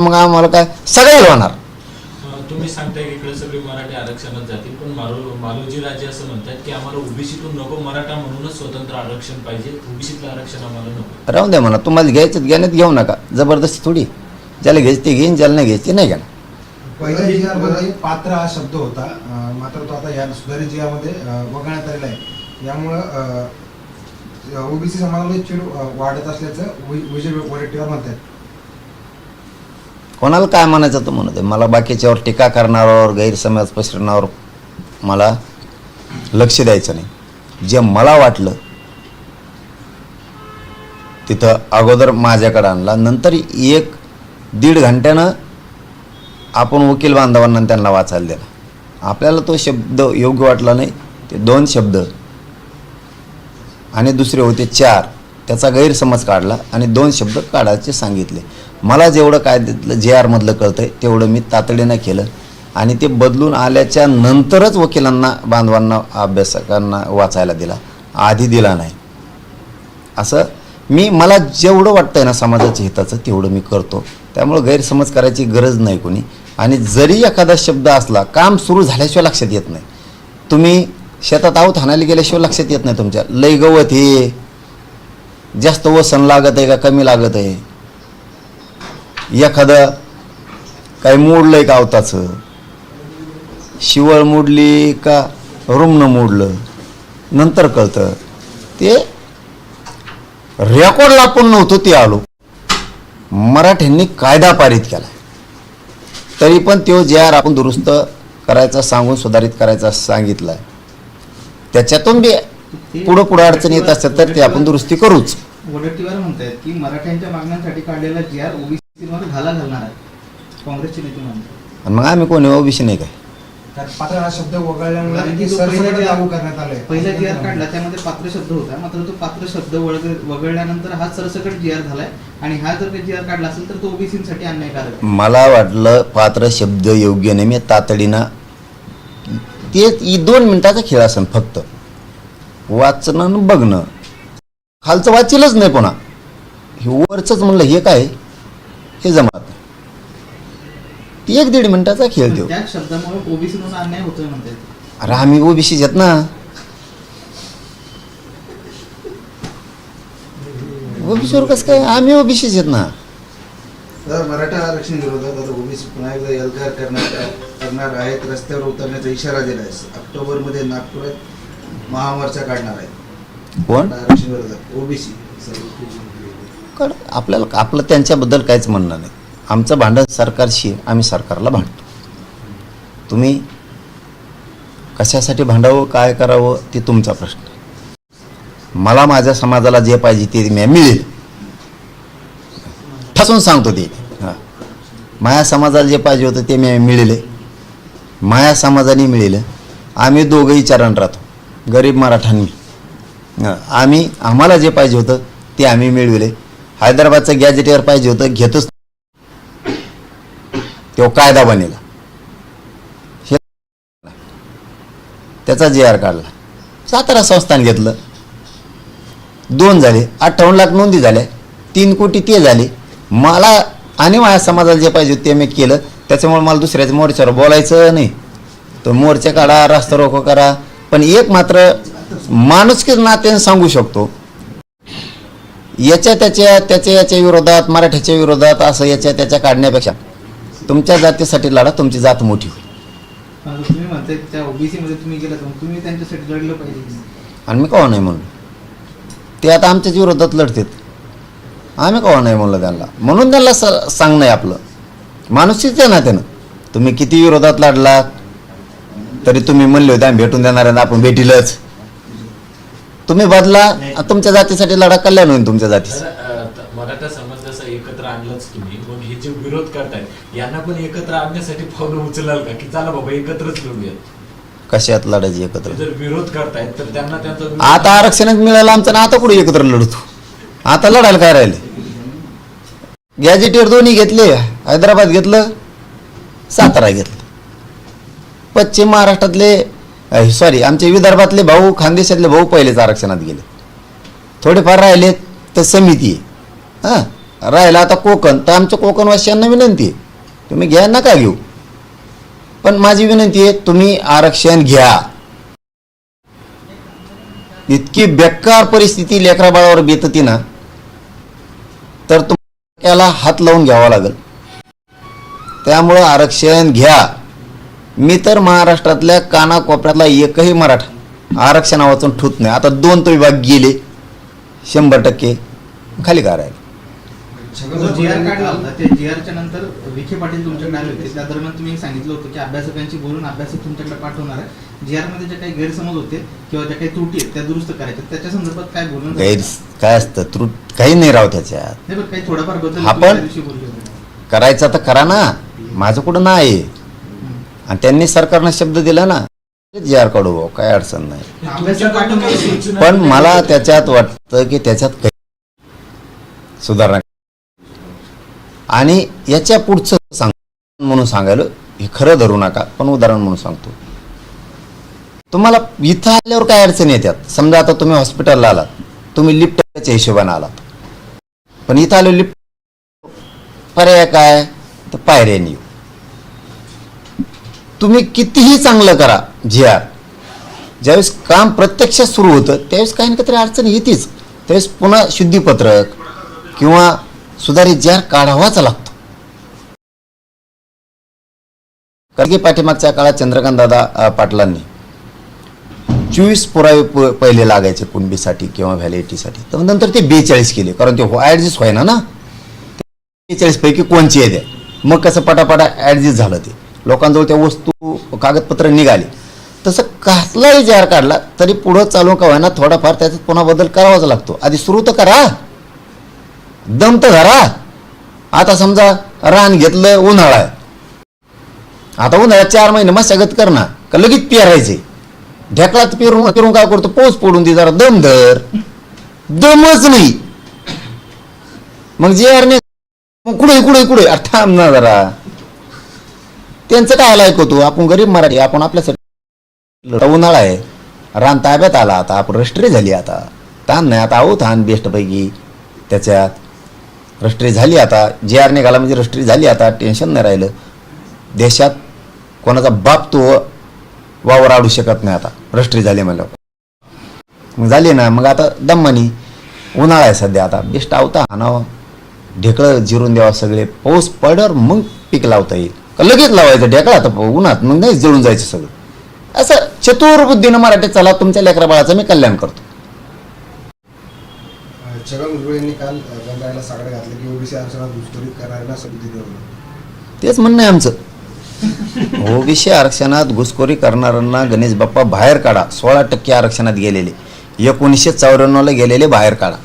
मग आम्हाला काय सगळे होणार. तुम्ही सांगताय की इकडे सगळे मराठी आरक्षणात जातील, पण मालोजी राजे असं म्हणतात की आम्हाला ओबीसीतून नको, मराठा म्हणूनच स्वतंत्र आरक्षण पाहिजे, ओबीसीतलं आरक्षण आम्हाला नको. राहून द्या म्हणा, तुम्हाला घ्यायचं घेण्यात घेऊ नका, जबरदस्ती थोडी. ज्याला घ्यायचं ते घेईन, ज्याला नाही घ्यायचं ते नाही घेणार. पहिल्या जिल्ह्यामध्ये पात्र हा शब्द होता, मात्र तो आता या सुधारित जिल्ह्यामध्ये वगळण्यात आलेला आहे. यामुळं ओबीसी समाजामध्ये चीड वाढत असल्याचं विजय वडेट्टीवार म्हणतात. कोणाला काय म्हणायचं तो म्हणत आहे. मला बाकीच्यावर टीका करणाऱ्यावर, गैरसमज पसरवणाऱ्यावर मला लक्ष द्यायचं नाही. जे मला वाटलं तिथं अगोदर माझ्याकडे आणला, नंतर 1-1.5 घंट्यानं आपण वकील बांधवांना त्यांना वाचायला दिला. आपल्याला तो शब्द योग्य वाटला नाही. ते 2 शब्द आणि दुसरे होते 4, त्याचा गैरसमज काढला आणि 2 शब्द काढायचे सांगितले. मला जेवढं कायद्यातलं JR मधलं कळतंय तेवढं मी तातडीनं केलं आणि ते बदलून आल्याच्या नंतरच वकिलांना, बांधवांना, अभ्यासकांना वाचायला दिला, आधी दिला नाही. असं मला जेवढं वाटतंय ना समाजाच्या हिताचं तेवढं मी करतो. त्यामुळं गैरसमज करायची गरज नाही कोणी. आणि जरी एखादा शब्द असला, काम सुरू झाल्याशिवाय लक्षात येत नाही. तुम्ही शेतात आऊत हाणायला गेल्याशिवाय लक्षात येत नाही तुमच्या, लय गवत हे, जास्त वसन लागत आहे का कमी लागत आहे, एखादं काही मोडलंय का आवताचं, शिवळ मोडली का रुमणं मोडलं, नंतर कळतं. ते रेकॉर्डला आपण नव्हतं ते आलो. मराठ्यांनी कायदा पारित केला, तरी पण तो JR आपण दुरुस्त करायचा सांगून सुधारित करायचा सांगितला आहे. त्याच्यातून बी पुढं अडचणी येत असतात तर ते आपण दुरुस्ती करूच. वडेट्टीवार म्हणतात की मराठ्यांच्या मागण्यांसाठी काढलेला JR ओबीसीवर घालणार आहे, काँग्रेसचे नेते म्हणतात. आणि मग आम्ही कोणी ओबीसी नाही काय. पात्र हा शब्द वगळल्यामुळे सरसकट लागू करण्यात आले. पहिला JR काढला त्यामध्ये पात्र शब्द होता, मात्र तो पात्र शब्द वगळल्यानंतर हा सरसकट JR झालाय आणि हा जर काही JR काढला असेल तर तो ओबीसीसाठी अन्यायकारक आहे. मला वाटलं पात्र शब्द योग्य नाही. मी तातडीनं ते 2 मिनिटाचा खेळ असेल फक्त, वाचणं आणि बघणं, खालचं वाचलंच नाही. पुन्हा हे वरचंच म्हणलं हे काय, हे जमत नाही. ती 1-1.5 मिनिटाचा खेळ देऊ. त्या शब्दामुळे ओबीसीवर अन्याय होतोय म्हणतात. अरे आम्ही ओबीसीच आहेत ना, ओबीसीवर कसं काय, आम्ही ओबीसीच आहेत ना. तर मराठा आरक्षण विरोधात आता ओबीसी पुन्हा एकदा एल्गार करणार आहेत, रस्त्यावर उतरण्याचा इशारा दिला आहे. ऑक्टोबरमध्ये नागपुरात महामोर्चा काढणार आहे कोण आरक्षण विरोधात ओबीसी. आपल्याला आपलं त्यांच्याबद्दल काहीच म्हणणं नाही. आमचं भांडण सरकारशी, आम्ही सरकारला भांडतो. तुम्ही कशासाठी भांडावं, काय करावं ते तुमचा प्रश्न. मला माझ्या समाजाला जे पाहिजे ते मिळेल, ठसून सांगतो ते. हां, माझ्या समाजाला जे पाहिजे होतं ते मिळेल, माझ्या समाजाने मिळेल. आम्ही दोघंही विचारानं राहतो, गरीब मराठांनी. आम्हाला जे पाहिजे होतं ते आम्ही मिळविले. हैदराबादचं गॅजेटियर पाहिजे होतं, घेतच तो कायदा बनेला, त्याचा JR काढला. सातारा संस्थान घेतलं, 2 झाले, 58 लाख नोंदी झाल्या, 3 कोटी ते झाले. मला आणि माझ्या समाजाला जे पाहिजे ते मी केलं. त्याच्यामुळे मला दुसऱ्याच्या मोर्चावर बोलायचं नाही. तो मोर्चा काढा, रास्ता रोको करा, पण एक मात्र माणुसकीच नात्याने सांगू शकतो, याच्या विरोधात, मराठ्याच्या विरोधात असं याच्या त्याच्या काढण्यापेक्षा तुमच्या जातीसाठी लढा, तुमची जात मोठी होईल. तुम्ही म्हणताय त्या ओबीसी मध्ये तुम्ही गेलात, तुम्ही त्यांच्यासाठी लढलं पाहिजे. आणि मी कवा नाही म्हणलो. ते आता आमच्याच विरोधात लढतात, आम्ही कवा नाही म्हणलं त्यांना. म्हणून त्यांना सांगणं आहे आपलं, माणुसकीच आहे ना त्यानं. तुम्ही किती विरोधात लढलात तरी तुम्ही म्हणले होते आम्ही भेटून देणार आहे, आपण भेटीलच. तुम्ही बदला, तुमच्या जातीसाठी लढा, कल्याण होईल तुमच्या जातीचं. मराठा समाज जसं एकत्र आणलंच तुम्ही, मग हे जे विरोध करतायत यांना पण एकत्र आणण्यासाठी पावलं उचलाल का, की चला बाबा एकत्रच लढूयात? कशात लढायची एकत्र? जर विरोध करतायत तर त्यांना त्यांचा आता आरक्षणच मिळालं आमचं ना, आता कुठे एकत्र लढतो? आता लढायला काय राहिले? गॅजेटियर 2 घेतले, हैदराबाद घेतलं, सातारा घेतलं. पश्चिम महाराष्ट्रातले आमचे विदर्भातले भाऊ, खानदेशातले भाऊ पहिलेच आरक्षणात गेले. थोडेफार राहिले तर समिती आहे. हां, राहिला आता कोकण, तर आमच्या कोकणवासियांना विनंती आहे, तुम्ही घ्या नका घेऊ, पण माझी विनंती आहे तुम्ही आरक्षण घ्या. इतकी बेकार परिस्थिती लेकरा बाळावर बेतती ना, तर तुम्हाला हात लावून घ्यावा लागेल. त्यामुळं आरक्षण घ्या. मी तर महाराष्ट्रातल्या कानाकोपऱ्यातला एकही मराठा आरक्षण वाचून ठूत नाही. आता 2 तो विभाग गेले 100% खाली का राहिले. जी आर काढला होता, ते जी आरच्या नंतर विखे पाटील तुमच्याकडे आले होते. त्या दरम्यान तुम्ही सांगितलं होतं की अभ्यासकांशी बोलून अभ्यासक तुमच्याकडे पाठवणार आहे. जी आर मध्ये जे काही गैरसमज होते किंवा ज्या काही त्रुटी आहेत त्या दुरुस्त करायच्या, त्याच्या संदर्भात काय बोलणं झालं? काय असतं काही नाही राव त्याच्यात. नाही, पण काही थोडाफार बदल आपण- तुम्ही त्या दिवशी बोलले होते. करायचं तर करा ना, माझं कुठं नाही. आणि त्यांनी सरकारनं शब्द दिला ना, जी आर काढू भाऊ, काय अडचण नाही. तुमच्याकडून काही सूचना पण मला त्याच्यात वाटतं की त्याच्यात काही सुधारणा आणि याच्या पुढचं म्हणून सांगायला हे खरं धरू नका, पण उदाहरण म्हणून सांगतो. तुम्हाला इथं आल्यावर काय अडचणी येतात. समजा आता तुम्ही हॉस्पिटलला आलात, तुम्ही लिफ्टच्या हिशोबाने आलात, पण इथं आलो लिफ्ट पर्याय काय, तर पायऱ्याने येऊ. तुम्ही कितीही चांगलं करा जी आर, ज्यावेळेस काम प्रत्यक्ष सुरू होतं त्यावेळेस काही ना काहीतरी अडचण येतेच. त्यावेळेस पुन्हा शुद्धीपत्रक किंवा सुधारित जी आर काढावाच लागतो. कारण की पाठीमागच्या काळात चंद्रकांत दादा पाटलांनी 24 पुरावे पहिले लागायचे कुणबीसाठी किंवा व्हॅलिडिटीसाठी, तर नंतर ते 42 केले, कारण ते ॲडजस्ट व्हायना ना. 42 पैकी कोणची आहे द्या, मग कसं पटापटा ॲडजस्ट झालं. ते लोकांजवळ त्या वस्तू कागदपत्र निघाले. तसं कसलाही जी आर काढला तरी पुढं चालू का व्हायना थोडाफार त्याच्यात पुन्हा बदल करावाच लागतो. आधी सुरू तर करा, दम तर धरा. आता समजा रान घेतलं, उन्हाळा आहे, आता उन्हाळ्यात 4 महिने मशागत करणार का लगेच पेरायचे. ढेकळात पेरून काय करतो, पाऊस पडून दे, जरा दम धर. दमच नाही. मग जे आर मग कुठे थांब ना जरा. त्यांचं काय ऐकतो. आपण गरीब मराठी, आपण आपल्यासाठी उन्हाळा आहे, रान ताब्यात आला, आता आपण रष्ट्री झाली, आता ताण नाही, आता आहो थान बेस्टपैकी त्याच्यात रष्ट्री झाली. आता जे आर निघाला म्हणजे रष्ट्री झाली, आता टेन्शन नाही राहिलं. देशात कोणाचा बाप तो वावर आडू शकत नाही. आता रष्ट्री झाली म्हणलं मग झाली ना, मग आता दम्मानी उन्हाळा आहे सध्या, आता बेस्ट आवता हाणावं, ढेकळं जिरून द्यावं सगळे, पाऊस पडर मग पीक लावता येईल का लगेच लावायचं ढेकळा आता उन्हात, मग नाही जळून जायचं सगळं. असं चतुर बुद्धीनं मराठी चला, तुमच्या लेकरा बाळाचं मी कल्याण करतो. छगन भुजबळ यांनी काल बंगायला साकडे घातले की ओबीसी आरक्षणात घुसखोरी करायला संधी देऊ. तेच म्हणणं आहे आमचं. ओबीसी आरक्षणात घुसखोरी करणाऱ्यांना गणेश बाप्पा बाहेर काढा. 16% आरक्षणात गेलेले, 1994ला गेलेले बाहेर काढा.